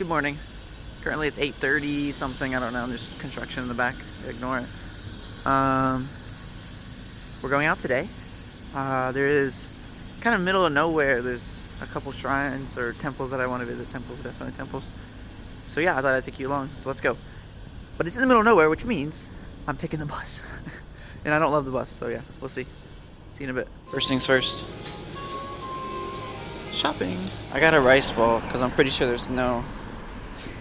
Good morning. Currently it's 8:30 something, I don't know, there's construction in the back, ignore it. We're going out today. There is kind of middle of nowhere, there's a couple shrines or temples that I want to visit. Temples, definitely temples. So yeah, I thought I'd take you along, so let's go. But it's in the middle of nowhere, which means I'm taking the bus. And I don't love the bus, so yeah, we'll see. See you in a bit. First things first. Shopping. I got a rice ball, because I'm pretty sure there's no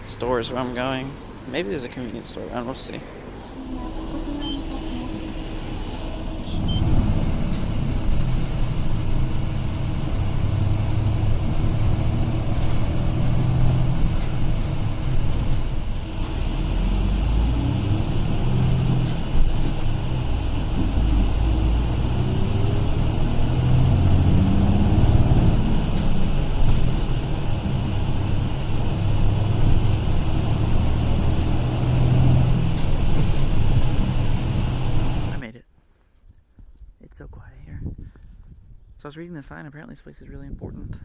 stores where I'm going. Maybe there's a convenience store around, we'll see. So quiet here. So I was reading the sign, apparently this place is really important.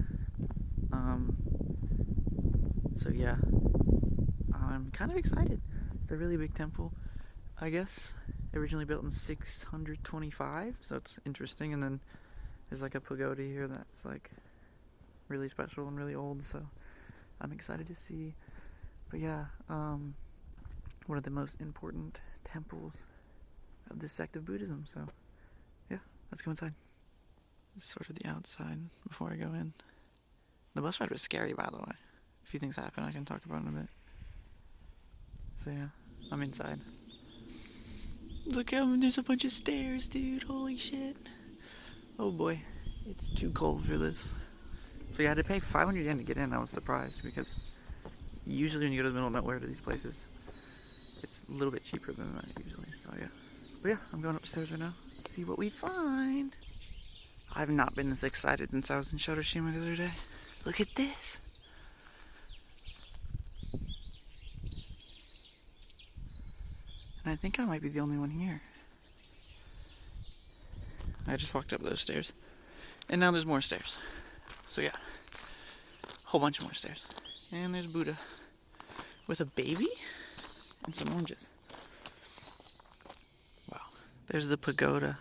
So yeah, I'm kind of excited. It's a really big temple, I guess. Originally built in 625, so it's interesting. And then there's like a pagoda here that's like really special and really old, so I'm excited to see. But yeah, one of the most important temples of this sect of Buddhism, so yeah, let's go inside. This is sort of the outside before I go in. The bus ride was scary, by the way. A few things happened I can talk about in a bit. So yeah, I'm inside. Look how there's a bunch of stairs, dude. Holy shit. Oh boy, it's too cold for this. So yeah, I had to pay 500 yen to get in. I was surprised because usually when you go to the middle of nowhere to these places, it's a little bit cheaper than that usually. So yeah. But yeah, I'm going upstairs right now. Let's see what we find. I've not been this excited since I was in Shotoshima the other day. Look at this. And I think I might be the only one here. I just walked up those stairs. And now there's more stairs. So yeah, a whole bunch more stairs. And there's Buddha with a baby and some oranges. Wow. There's the pagoda.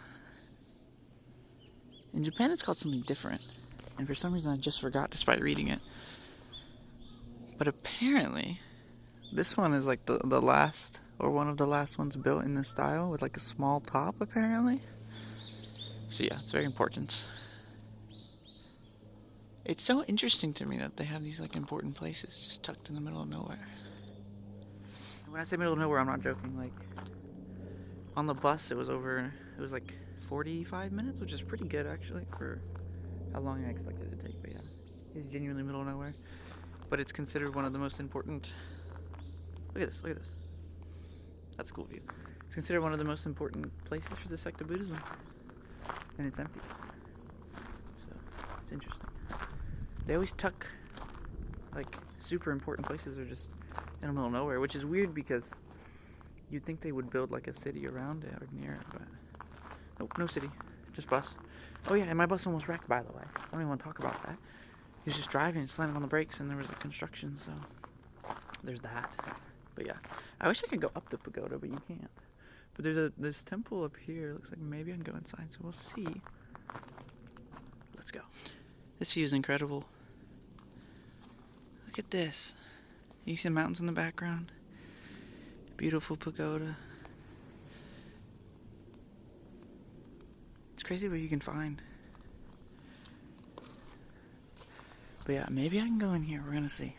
In Japan it's called something different. And for some reason I just forgot despite reading it. But apparently this one is like the last, or one of the last ones built in this style with like a small top apparently. So yeah, it's very important. It's so interesting to me that they have these like important places just tucked in the middle of nowhere. When I say middle of nowhere, I'm not joking. Like on the bus it was like 45 minutes, which is pretty good actually for how long I expected it to take. But yeah, it's genuinely middle of nowhere. But it's considered one of the most important. Look at this. That's a cool view. It's considered one of the most important places for the sect of Buddhism. And it's empty. So, it's interesting. They always tuck, like, super important places are just in the middle of nowhere, which is weird because you'd think they would build, like, a city around it or near it, but nope, no city. Just bus. Oh yeah, and my bus almost wrecked, by the way. I don't even want to talk about that. He was just driving, slamming on the brakes, and there was a construction, so there's that. But yeah, I wish I could go up the pagoda, but you can't. But there's this temple up here. Looks like maybe I can go inside, so we'll see. Let's go. This view is incredible. Look at this. You see the mountains in the background? Beautiful pagoda. It's crazy what you can find. But yeah, maybe I can go in here. We're gonna see.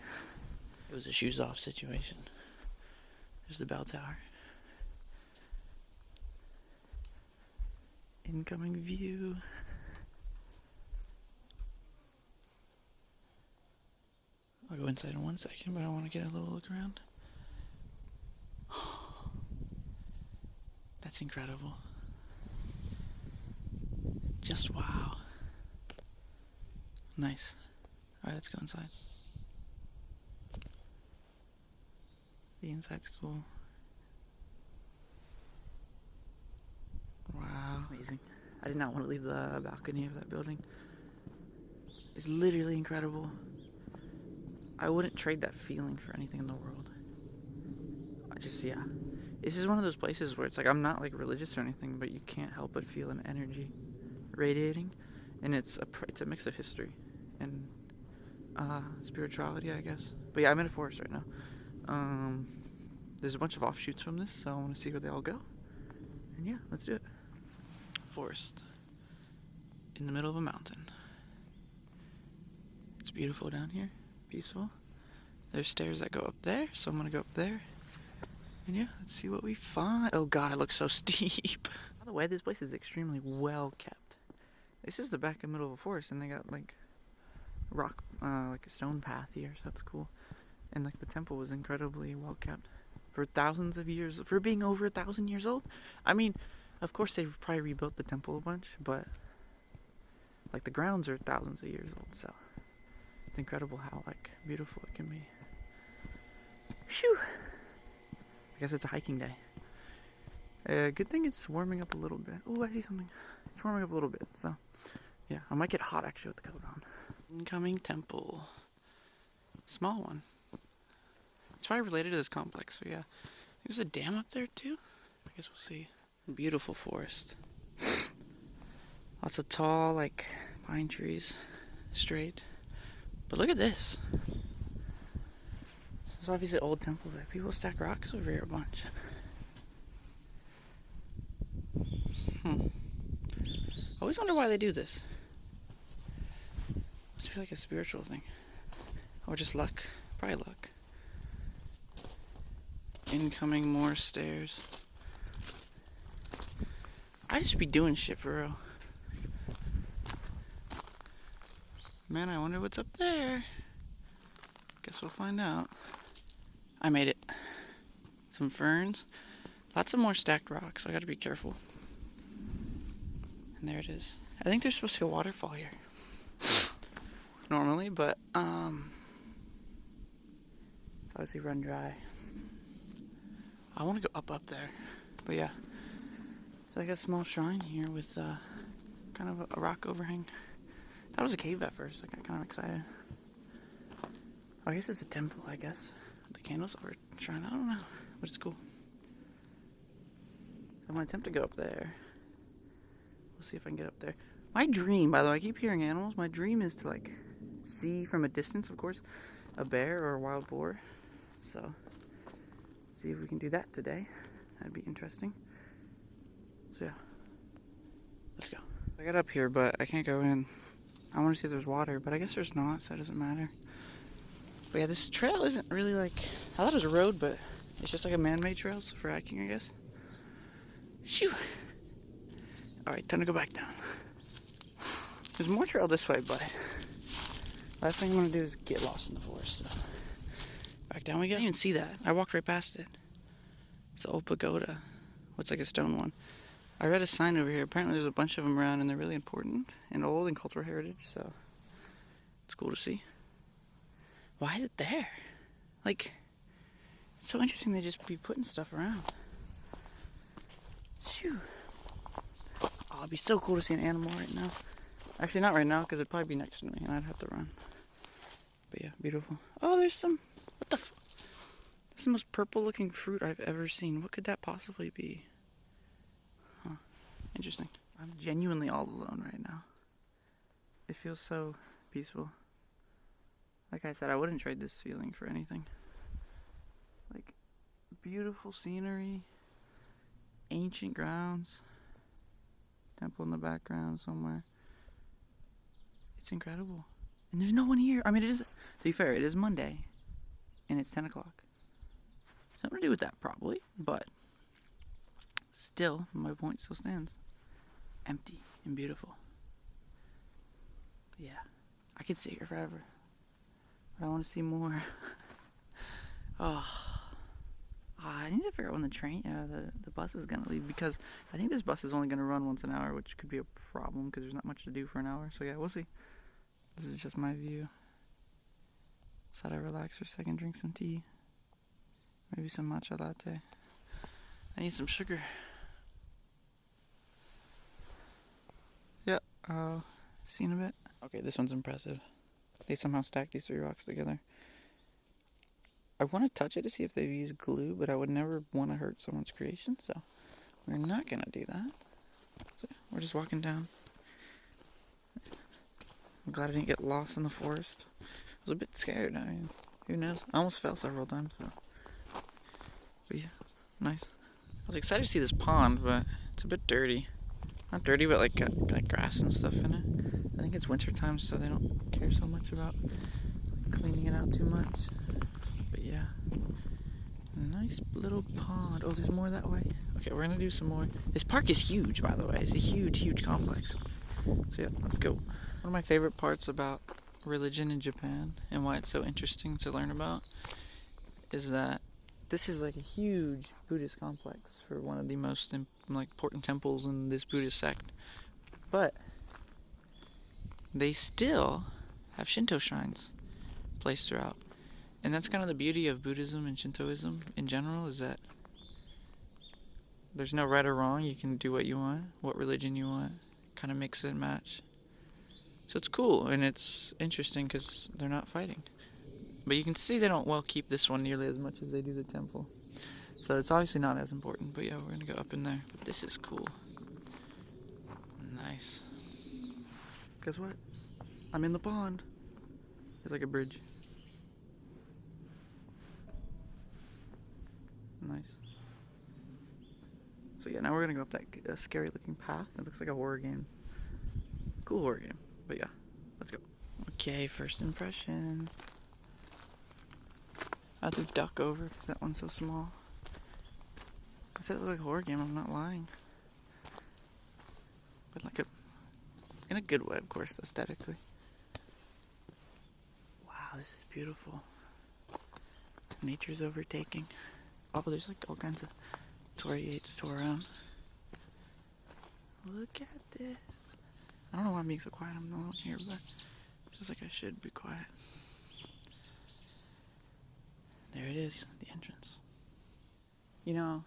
It was a shoes off situation. There's the bell tower. Incoming view. I'll go inside in 1 second, but I want to get a little look around. That's incredible. Just wow. Nice. Alright, let's go inside. The inside's cool. Wow. Amazing. I did not want to leave the balcony of that building. It's literally incredible. I wouldn't trade that feeling for anything in the world. Yeah. This is one of those places where it's like, I'm not like religious or anything, but you can't help but feel an energy radiating. And it's a mix of history and spirituality, I guess. But yeah, I'm in a forest right now. There's a bunch of offshoots from this, so I want to see where they all go. And yeah, let's do it. Forest in the middle of a mountain. It's beautiful down here, peaceful. There's stairs that go up there, so I'm gonna go up there. And yeah, let's see what we find. Oh god, it looks so steep. By the way, this place is extremely well kept. This is the back and middle of a forest, and they got like rock, like a stone path here, so that's cool. And like the temple was incredibly well kept for thousands of years, for being over 1,000 years old. I mean, of course they've probably rebuilt the temple a bunch, but like the grounds are thousands of years old, so it's incredible how like beautiful it can be. Phew. I guess it's a hiking day. Good thing it's warming up a little bit. Oh, I see something. It's warming up a little bit, so yeah, I might get hot actually with the coat on. Incoming temple. Small one. It's probably related to this complex, so yeah. There's a dam up there too? I guess we'll see. Beautiful forest. Lots of tall, like, pine trees. Straight. But look at this. This is obviously an old temple, but people stack rocks over here a bunch. I always wonder why they do this. Must be like a spiritual thing. Or just luck. Probably luck. Incoming more stairs. I just be doing shit for real. Man, I wonder what's up there. Guess we'll find out. I made it. Some ferns. Lots of more stacked rocks, so I gotta be careful. And there it is. I think there's supposed to be a waterfall here. Normally, but it's obviously run dry. I want to go up there. But yeah. It's like a small shrine here with kind of a rock overhang. I thought it was a cave at first. I got kind of excited. I guess it's a temple, I guess. The candles are a shrine. I don't know. But it's cool. So I'm going to attempt to go up there. We'll see if I can get up there. My dream, by the way, I keep hearing animals. My dream is to, like, see from a distance, of course, a bear or a wild boar. So, see if we can do that today. That'd be interesting. So, yeah. Let's go. I got up here, but I can't go in. I want to see if there's water, but I guess there's not, so it doesn't matter. But yeah, this trail isn't really like... I thought it was a road, but it's just like a man-made trail for hiking, I guess. Shoo! Alright, time to go back down. There's more trail this way, but last thing I'm going to do is get lost in the forest. So. Back down we go. I didn't even see that. I walked right past it. It's the old pagoda. What's like a stone one. I read a sign over here. Apparently there's a bunch of them around, and they're really important and old and cultural heritage, so it's cool to see. Why is it there? Like, it's so interesting they just be putting stuff around. Phew. Oh, it'd be so cool to see an animal right now. Actually, not right now, because it'd probably be next to me, and I'd have to run. But yeah, beautiful. Oh, there's some... What the f... This is the most purple-looking fruit I've ever seen. What could that possibly be? Huh. Interesting. I'm genuinely all alone right now. It feels so peaceful. Like I said, I wouldn't trade this feeling for anything. Like, beautiful scenery. Ancient grounds. Temple in the background somewhere. It's incredible. And there's no one here. I mean, it is, to be fair, it is Monday. And it's 10 o'clock. Something to do with that, probably. But still, my point still stands. Empty and beautiful. Yeah. I could sit here forever. But I want to see more. Oh. I need to figure out when the bus is going to leave, because I think this bus is only going to run once an hour, which could be a problem because there's not much to do for an hour. So yeah, we'll see. This is just my view. Thought I'd relax for a second, drink some tea. Maybe some matcha latte. I need some sugar. Yeah, see in a bit. Okay, this one's impressive. They somehow stacked these 3 rocks together. I want to touch it to see if they've used glue, but I would never want to hurt someone's creation, so we're not gonna do that. So we're just walking down. I'm glad I didn't get lost in the forest. I was a bit scared. I mean, who knows? I almost fell several times, so. But yeah, nice. I was excited to see this pond, but it's a bit dirty. Not dirty, but like got grass and stuff in it. I think it's winter time, so they don't care so much about cleaning it out too much. But yeah, nice little pond. Oh, there's more that way. Okay, we're gonna do some more. This park is huge, by the way. It's a huge, huge complex. So yeah, let's go. One of my favorite parts about religion in Japan and why it's so interesting to learn about is that this is like a huge Buddhist complex for one of the most important temples in this Buddhist sect. But they still have Shinto shrines placed throughout. And that's kind of the beauty of Buddhism and Shintoism in general, is that there's no right or wrong. You can do what you want, what religion you want, kind of mix and match. So it's cool, and it's interesting because they're not fighting. But you can see they don't keep this one nearly as much as they do the temple. So it's obviously not as important, but yeah, we're gonna go up in there. But this is cool. Nice. Guess what? I'm in the pond. There's like a bridge. Nice. So yeah, now we're gonna go up that scary looking path. It looks like a horror game. Cool horror game. But yeah, let's go. Okay, first impressions. I have to duck over because that one's so small. I said it looked like a horror game, I'm not lying. But in a good way, of course, aesthetically. Wow, this is beautiful. Nature's overtaking. Oh, but there's like all kinds of Torii-8s to around. Look at this. I don't know why I'm being so quiet, I'm alone here, but it feels like I should be quiet. There it is, the entrance. You know,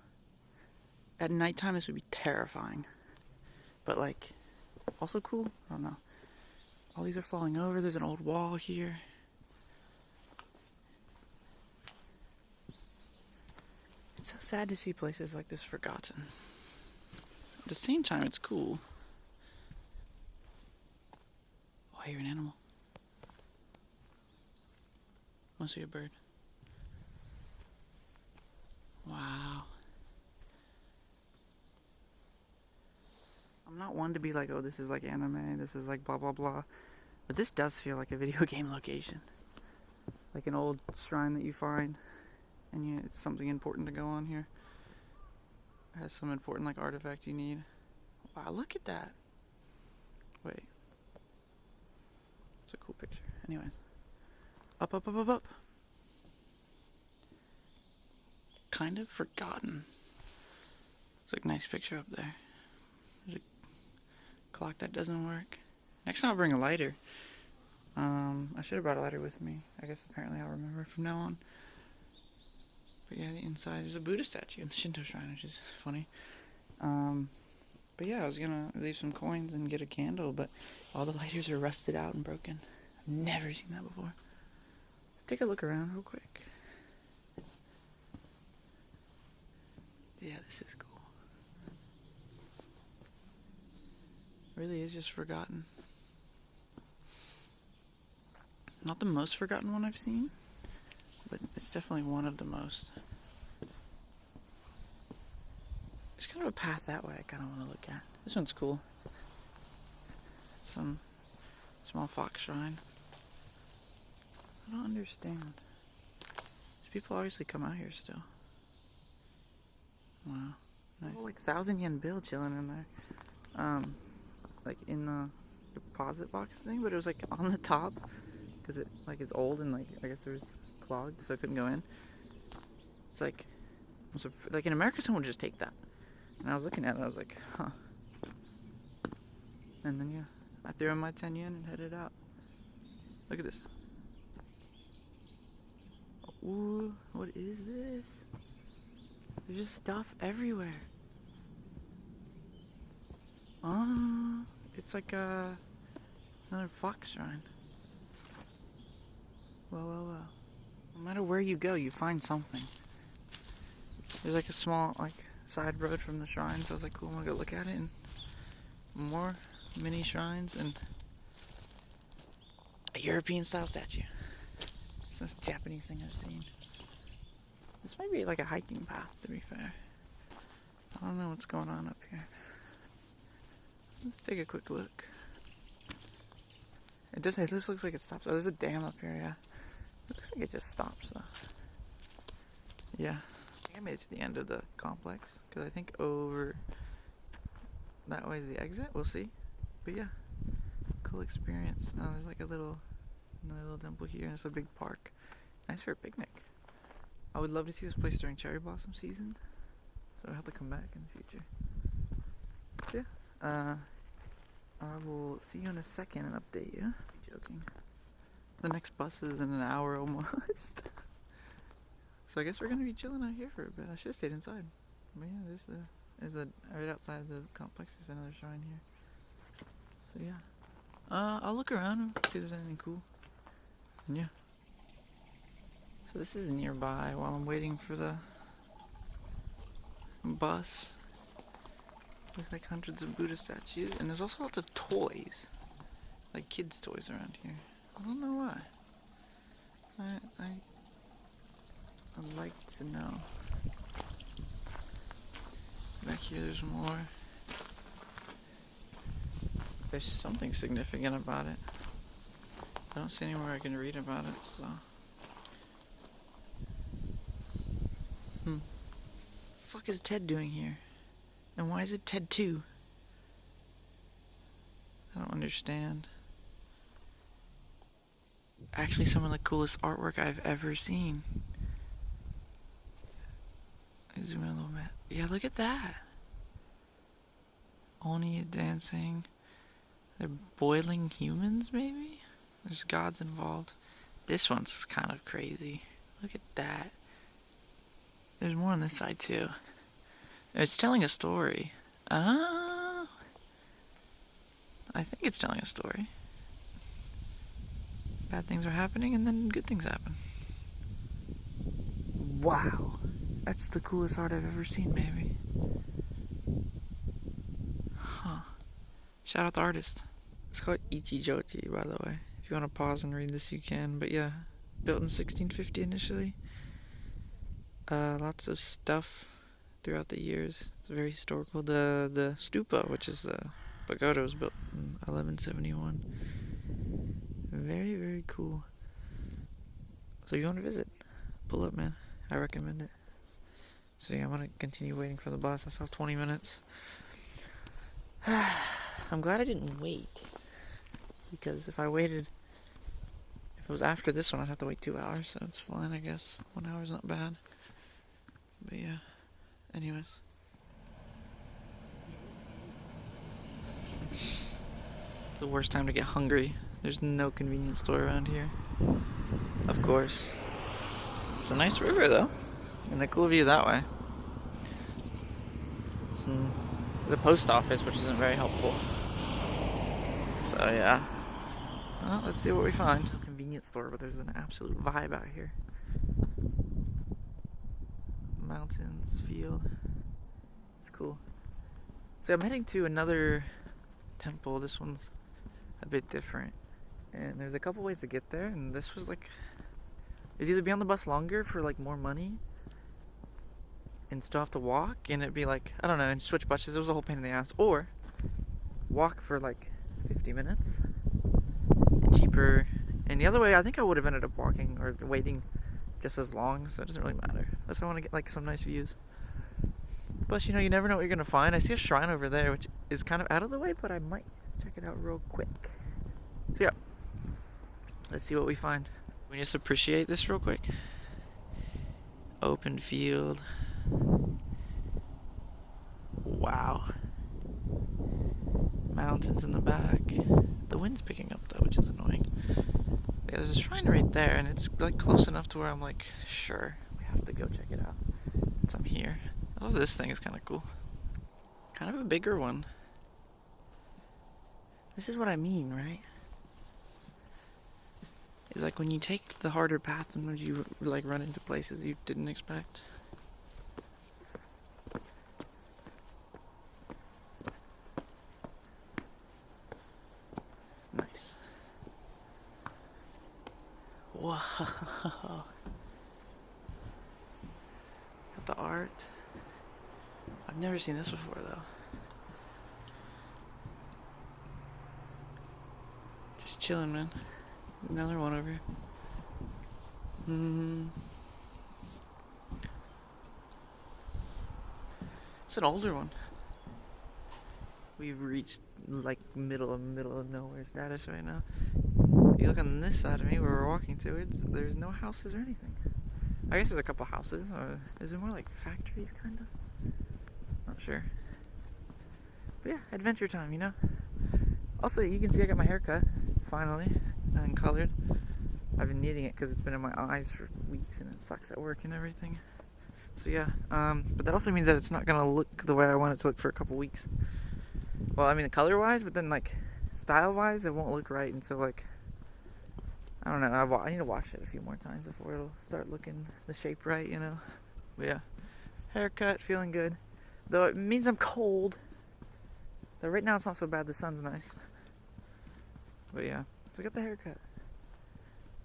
at nighttime this would be terrifying. But like, also cool? I don't know. All these are falling over, there's an old wall here. It's so sad to see places like this forgotten. At the same time, it's cool. Oh, I hear an animal. Must be a bird. Wow. I'm not one to be like, oh, this is like anime, this is like blah blah blah. But this does feel like a video game location. Like an old shrine that you find, and it's something important to go on here. It has some important like artifact you need. Wow, look at that. Wait. It's a cool picture. Anyways. Up, up, up, up, up. Kind of forgotten. It's like a nice picture up there. There's a clock that doesn't work. Next time I'll bring a lighter. I should have brought a lighter with me. I guess apparently I'll remember from now on. But yeah, the inside, there's a Buddha statue in the Shinto shrine, which is funny. But yeah, I was gonna leave some coins and get a candle, but all the lighters are rusted out and broken. I've never seen that before. Let's take a look around real quick. Yeah, this is cool. Really is just forgotten. Not the most forgotten one I've seen, but it's definitely one of the most. There's kind of a path that way I kind of want to look at. This one's cool. Some small fox shrine. I don't understand. These people obviously come out here still. Wow. Nice. Oh, like 1,000 yen bill chilling in there. Like in the deposit box thing, but it was like on the top because it like is old and like I guess it was clogged, so I couldn't go in. It's like in America, someone would just take that. And I was looking at it, and I was like, huh. And then yeah, I threw in my 10 yen and headed out. Look at this. Ooh, what is this? There's just stuff everywhere. It's like another fox shrine. Whoa, whoa, whoa. No matter where you go, you find something. There's like a small side road from the shrine, so I was like, cool, I'm gonna go look at it. And more mini shrines and a European style statue. It's the most Japanese thing I've seen. This might be like a hiking path, to be fair. I don't know what's going on up here. Let's take a quick look. This looks like it stops. Oh, there's a dam up here, yeah. It looks like it just stops, though. Yeah. I think I made it to the end of the complex, because I think over that way is the exit. We'll see. But yeah, cool experience. There's like another little temple here, and it's a big park. Nice for a picnic. I would love to see this place during cherry blossom season, so I'll have to come back in the future. But yeah, I will see you in a second and update you. Joking. The next bus is in an hour almost. So I guess we're gonna be chilling out here for a bit. I should have stayed inside. But yeah, there's right outside the complex. There's another shrine here. So yeah, I'll look around and see if there's anything cool. And yeah. So this is nearby while I'm waiting for the bus. There's like hundreds of Buddha statues, and there's also lots of toys, like kids' toys around here. I don't know why. I'd like to know. Back here there's more. There's something significant about it. I don't see anywhere I can read about it, so. Fuck is Ted doing here? And why is it Ted 2? I don't understand. Actually, some of the coolest artwork I've ever seen. I zoom in a little bit. Yeah, look at that. Oni dancing. They're boiling humans, maybe? There's gods involved. This one's kind of crazy. Look at that. There's more on this side, too. It's telling a story. I think it's telling a story. Bad things are happening, and then good things happen. Wow. That's the coolest art I've ever seen, maybe. Huh. Shout out the artist. It's called Ichijoji, by the way. If you want to pause and read this, you can. But yeah, built in 1650 initially. Lots of stuff throughout the years. It's very historical. The stupa, which is the pagoda, was built in 1171. Very, very cool. So if you want to visit, pull up, man. I recommend it. So yeah, I'm gonna continue waiting for the bus. I still have 20 minutes. I'm glad I didn't wait, because if it was after this one, I'd have to wait 2 hours, so it's fine, I guess. 1 hour's not bad. But yeah, anyways. The worst time to get hungry. There's no convenience store around here. Of course. It's a nice river, though. And a cool view that way. There's a post office, which isn't very helpful. So yeah. Well, let's see what we find. No convenience store, but there's an absolute vibe out here. Mountains, field. It's cool. So I'm heading to another temple. This one's a bit different. And there's a couple ways to get there, and this was like, it'd either be on the bus longer for like more money and still have to walk, and it'd be like, I don't know, and switch buses. It was a whole pain in the ass. Or walk for like 50 minutes and cheaper. And the other way, I think I would have ended up walking or waiting just as long, so it doesn't really matter. That's why I want to get like some nice views. Plus, you know, you never know what you're gonna find. I see a shrine over there, which is kind of out of the way, but I might check it out real quick. So yeah, let's see what we find. We just appreciate this real quick. Open field. Wow. Mountains in the back. The wind's picking up though, which is annoying. Yeah, there's a shrine right there, and it's like close enough to where I'm like, sure, we have to go check it out since I'm here. Oh, this thing is kind of cool. Kind of a bigger one. This is what I mean, right? is like when you take the harder path, sometimes you like run into places you didn't expect. Nice. Whoa. Got the art. I've never seen this before though. Just chilling, man. Another one over here. It's an older one. We've reached like middle of nowhere status right now. If you look on this side of me where we're walking to, there's no houses or anything. I guess there's a couple houses, or is it more like factories kind of? Not sure. But yeah, adventure time, you know? Also, you can see I got my hair cut, finally, and colored. I've been needing it because it's been in my eyes for weeks and it sucks at work and everything. So yeah, but that also means that it's not gonna look the way I want it to look for a couple weeks. Well, I mean, color-wise, but then like style-wise, it won't look right until like, I don't know. I need to wash it a few more times before it'll start looking the shape right, you know. But yeah, haircut, feeling good. Though it means I'm cold. Though right now it's not so bad. The sun's nice. But yeah, so I got the haircut.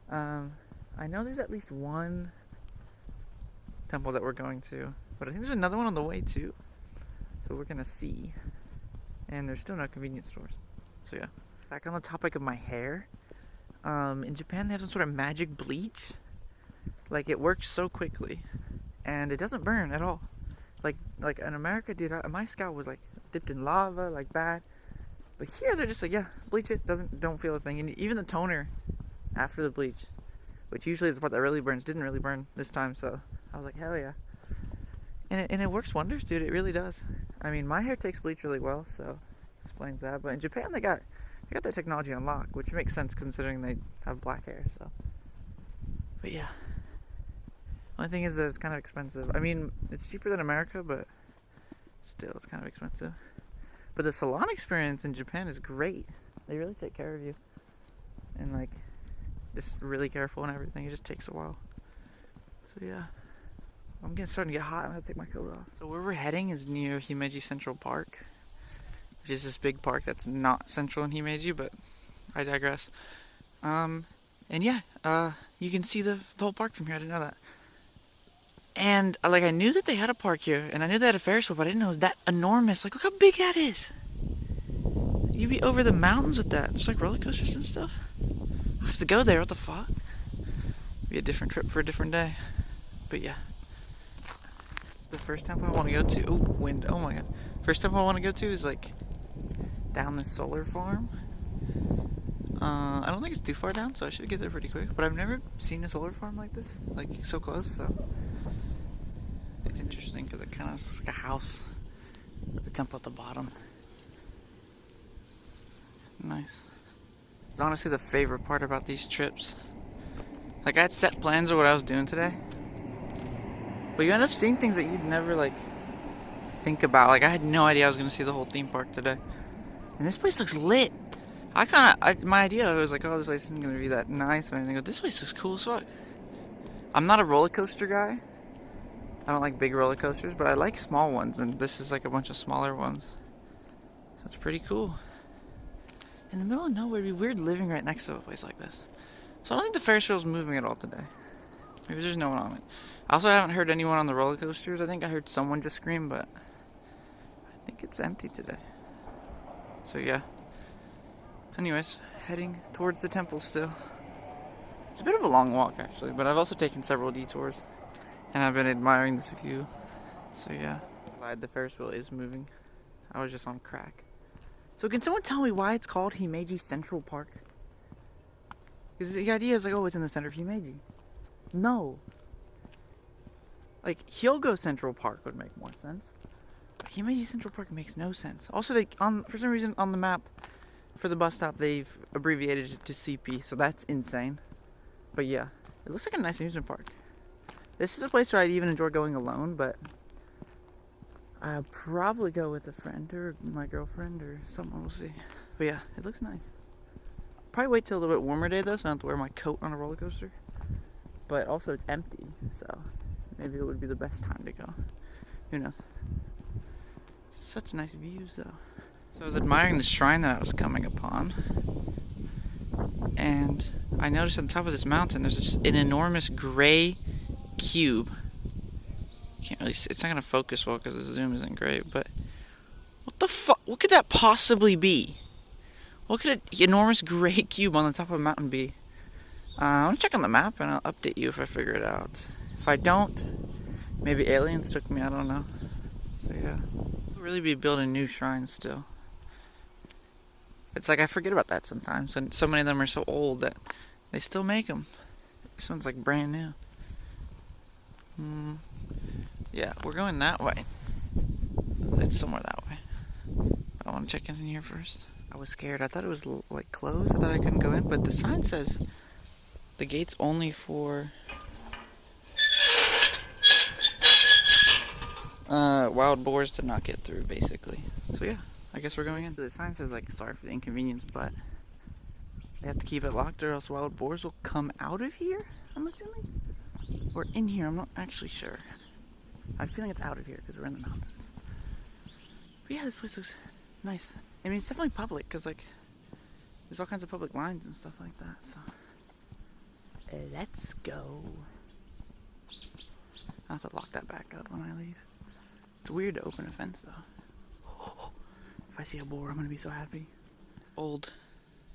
I know there's at least one temple that we're going to, but I think there's another one on the way too. So we're gonna see. And there's still no convenience stores. So yeah. Back on the topic of my hair. In Japan they have some sort of magic bleach. Like it works so quickly, and it doesn't burn at all. Like in America, dude, my scalp was like dipped in lava, like bad. But here they're just like, yeah, bleach it, don't feel a thing. And even the toner after the bleach, which usually is the part that really burns, didn't really burn this time. So I was like, hell yeah. And it works wonders, dude. It really does. I mean, my hair takes bleach really well, so explains that. But in Japan, they got that technology on lock, which makes sense considering they have black hair. So, but yeah. Only thing is that it's kind of expensive. I mean, it's cheaper than America, but still, it's kind of expensive. But the salon experience in Japan is great. They really take care of you, and like, just really careful and everything. It just takes a while. So yeah. I'm starting to get hot. I'm gonna take my coat off. So where we're heading is near Himeji Central Park, which is this big park that's not central in Himeji, but I digress. And yeah, you can see the whole park from here. I didn't know that. And like I knew that they had a park here, and I knew they had a Ferris wheel, but I didn't know it was that enormous. Like, look how big that is. You'd be over the mountains with that. There's like roller coasters and stuff. I have to go there. What the fuck? Be a different trip for a different day. But yeah. The first temple I want to go to, wind, oh my god. First temple I want to go to is like down this solar farm. I don't think it's too far down, so I should get there pretty quick. But I've never seen a solar farm like this, like so close. So it's interesting because it kind of looks like a house with the temple at the bottom. Nice. It's honestly the favorite part about these trips. Like I had set plans of what I was doing today. But you end up seeing things that you'd never, like, think about. Like, I had no idea I was going to see the whole theme park today. And this place looks lit. My idea was like, oh, this place isn't going to be that nice or anything. But this place looks cool as fuck. I'm not a roller coaster guy. I don't like big roller coasters, but I like small ones. And this is like a bunch of smaller ones. So it's pretty cool. In the middle of nowhere, it'd be weird living right next to a place like this. So I don't think the Ferris wheel's moving at all today. Maybe there's no one on it. I also haven't heard anyone on the roller coasters. I think I heard someone just scream, but I think it's empty today. So yeah. Anyways, heading towards the temple still. It's a bit of a long walk actually, but I've also taken several detours, and I've been admiring this view. So yeah. Glad the Ferris wheel is moving. I was just on crack. So can someone tell me why it's called Himeji Central Park? Because the idea is like, oh, it's in the center of Himeji. No. Like, Hyogo Central Park would make more sense. But Himeji Central Park makes no sense. Also, for some reason, on the map for the bus stop, they've abbreviated it to CP, so that's insane. But yeah, it looks like a nice amusement park. This is a place where I'd even enjoy going alone, but I'll probably go with a friend or my girlfriend or someone, we'll see. But yeah, it looks nice. Probably wait till a little bit warmer day though, so I don't have to wear my coat on a roller coaster. But also it's empty, so maybe it would be the best time to go. Who knows? Such nice views though. So I was admiring the shrine that I was coming upon, and I noticed on top of this mountain there's just an enormous gray cube. Can't really see, it's not gonna focus well because the zoom isn't great, but what the fuck? What could that possibly be? What could an enormous gray cube on the top of a mountain be? I'm gonna check on the map and I'll update you if I figure it out. If I don't, maybe aliens took me, I don't know. So yeah, we'll really be building new shrines still. It's like I forget about that sometimes, and so many of them are so old that they still make them. This one's like brand new. Yeah, we're going that way. It's somewhere that way. I want to check in here first. I was scared. I thought it was like closed. I thought I couldn't go in, but the sign says the gate's only for wild boars to not get through, basically. So yeah, I guess we're going in. The sign says like, sorry for the inconvenience, but they have to keep it locked or else wild boars will come out of here, I'm assuming? Or in here, I'm not actually sure. I have a feeling it's out of here because we're in the mountains. But yeah, this place looks nice. I mean, it's definitely public because like there's all kinds of public lines and stuff like that. So let's go. I'll have to lock that back up when I leave. It's weird to open a fence though. If I see a boar, I'm gonna be so happy. Old,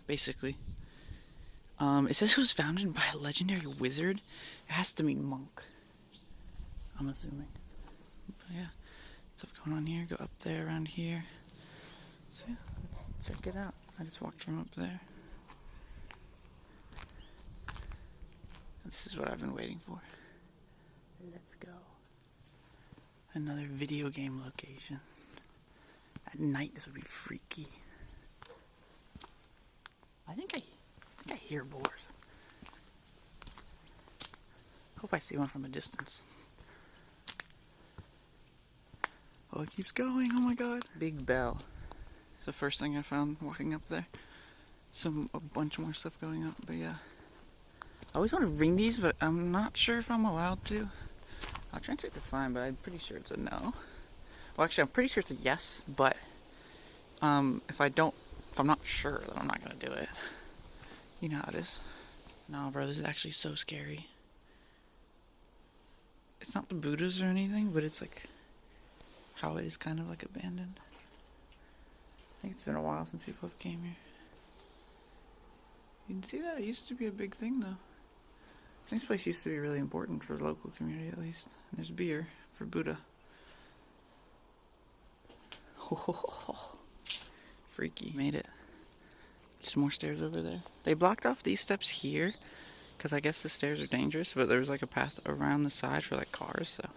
basically. It says it was founded by a legendary wizard. It has to mean monk, I'm assuming. But yeah, stuff going on here. Go up there, around here. So yeah, let's check it out. I just walked from up there. This is what I've been waiting for. Let's go. Another video game location. At night, this would be freaky. I think I hear boars. Hope I see one from a distance. Oh, it keeps going. Oh my god. Big bell. It's the first thing I found walking up there. A bunch more stuff going up, but yeah. I always want to ring these, but I'm not sure if I'm allowed to. I'll translate the sign, but I'm pretty sure it's a no. Well, actually, I'm pretty sure it's a yes, but if I'm not sure, then I'm not gonna do it. You know how it is. No, bro, this is actually so scary. It's not the Buddhas or anything, but it's like how it is kind of like abandoned. I think it's been a while since people have came here. You can see that it used to be a big thing, though. This place used to be really important for the local community, at least. And there's beer for Buddha. Freaky. Made it. There's more stairs over there. They blocked off these steps here because I guess the stairs are dangerous, but there was like a path around the side for like cars, so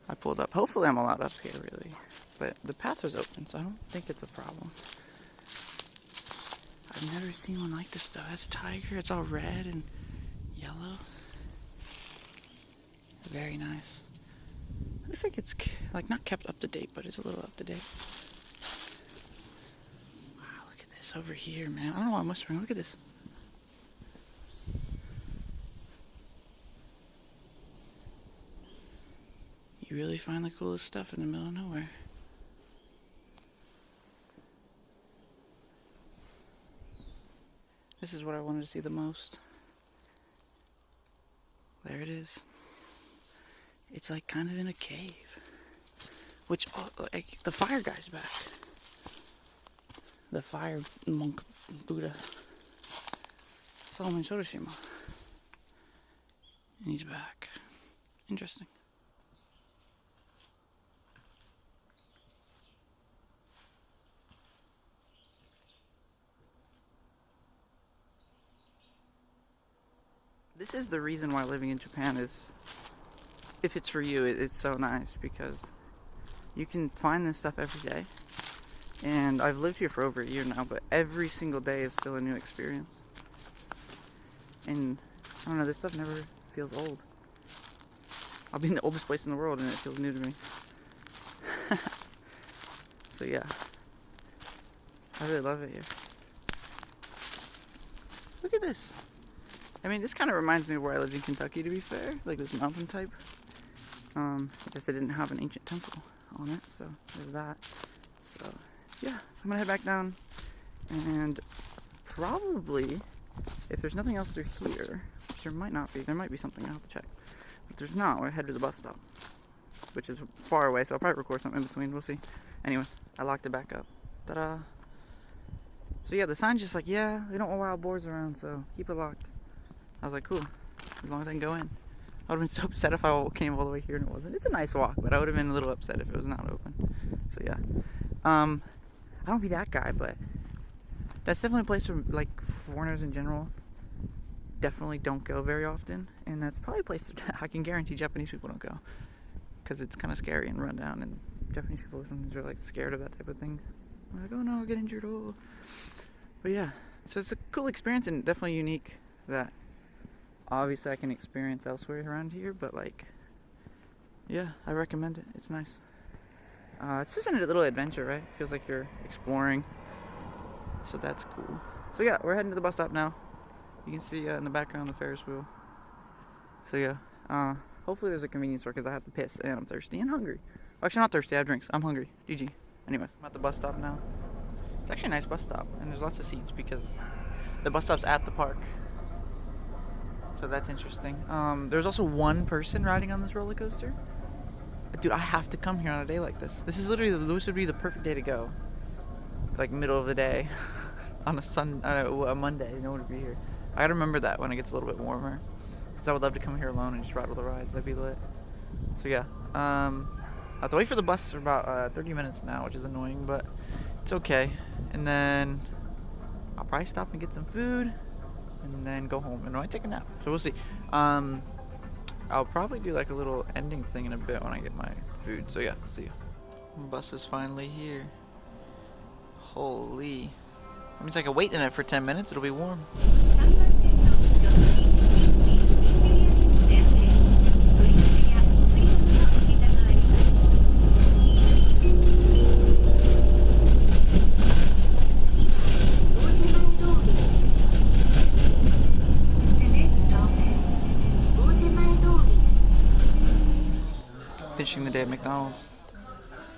I pulled up. Hopefully I'm allowed up here, really. But the path was open, so I don't think it's a problem. I've never seen one like this though. That's a tiger. It's all red and yellow. Very nice. Looks like it's like not kept up to date, but it's a little up to date. Wow, look at this over here, man. I don't know why I'm whispering. Look at this. You really find the coolest stuff in the middle of nowhere. This is what I wanted to see the most. There it is. It's like kind of in a cave. Which, like, the fire guy's back. The fire monk Buddha. Solomon Shoroshima. And he's back. Interesting. This is the reason why living in Japan is, if it's for you, it's so nice, because you can find this stuff every day. And I've lived here for over a year now, but every single day is still a new experience. And I don't know, this stuff never feels old. I'll be in the oldest place in the world and it feels new to me. So yeah, I really love it here. look at this. I mean, this kind of reminds me of where I lived in Kentucky, to be fair. Like this mountain type. Just it didn't have an ancient temple on it, so there's that. So, yeah, so I'm gonna head back down, and probably, if there's nothing else through here, which there might not be, there might be something, I'll have to check. But if there's not, we'll head to the bus stop, which is far away, so I'll probably record something in between, we'll see. Anyway, I locked it back up. Ta-da! So yeah, the sign's just like, yeah, we don't want wild boars around, so keep it locked. I was like, cool, as long as I can go in. I would have been so upset if I came all the way here and it wasn't. It's a nice walk, but I would have been a little upset if it was not open. So yeah. I don't be that guy, but that's definitely a place where, like, foreigners in general definitely don't go very often. And that's probably a place that I can guarantee Japanese people don't go. Because it's kind of scary and run down, and Japanese people sometimes are, like, scared of that type of thing. They're like, oh no, I'll get injured, oh. But yeah, so it's a cool experience and definitely unique that obviously I can experience elsewhere around here, but like, yeah, I recommend it. It's nice. It's just a little adventure, right? Feels like you're exploring, so that's cool. So yeah, we're heading to the bus stop now. You can see in the background the Ferris wheel. So yeah, hopefully there's a convenience store because I have to piss and I'm thirsty and hungry. Well, actually, not thirsty. I have drinks. I'm hungry. GG. Anyways, I'm at the bus stop now. It's actually a nice bus stop, and there's lots of seats because the bus stop's at the park. So that's interesting. There's also one person riding on this roller coaster. Dude, I have to come here on a day like this. This would be the perfect day to go. Like middle of the day, on a Monday. No one would be here. I gotta remember that when it gets a little bit warmer, because I would love to come here alone and just ride all the rides. That'd be lit. So yeah, I have to wait for the bus for about 30 minutes now, which is annoying, but it's okay. And then I'll probably stop and get some food, and then go home, and I might take a nap. So we'll see. I'll probably do like a little ending thing in a bit when I get my food. So yeah, see you. Bus is finally here. Holy. That means I can wait in it for 10 minutes. It'll be warm. Finishing the day at McDonald's.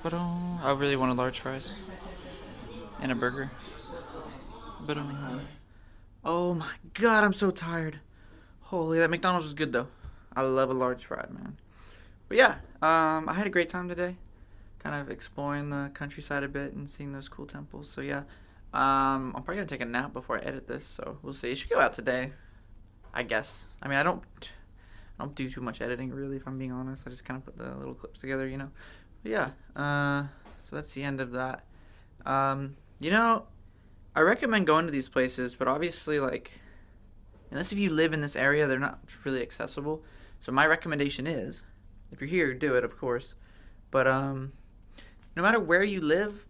But I really wanted large fries. And a burger. But oh my god, I'm so tired. Holy, that McDonald's was good though. I love a large fry, man. But yeah, I had a great time today. Kind of exploring the countryside a bit and seeing those cool temples. So yeah, I'm probably gonna take a nap before I edit this. So we'll see. It should go out today, I guess. I mean, I don't do too much editing really, if I'm being honest. I just kind of put the little clips together, you know. But yeah, so that's the end of that. You know, I recommend going to these places, but obviously, like, unless if you live in this area, they're not really accessible. So my recommendation is, if you're here, do it, of course. But no matter where you live,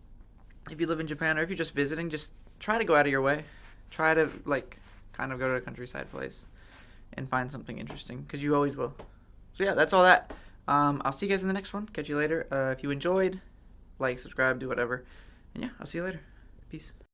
if you live in Japan or if you're just visiting, just try to go out of your way. Try to, like, kind of go to a countryside place and find something interesting, because you always will. So yeah, that's all that. I'll see you guys in the next one. Catch you later. If you enjoyed, like, subscribe, do whatever. And yeah, I'll see you later. Peace.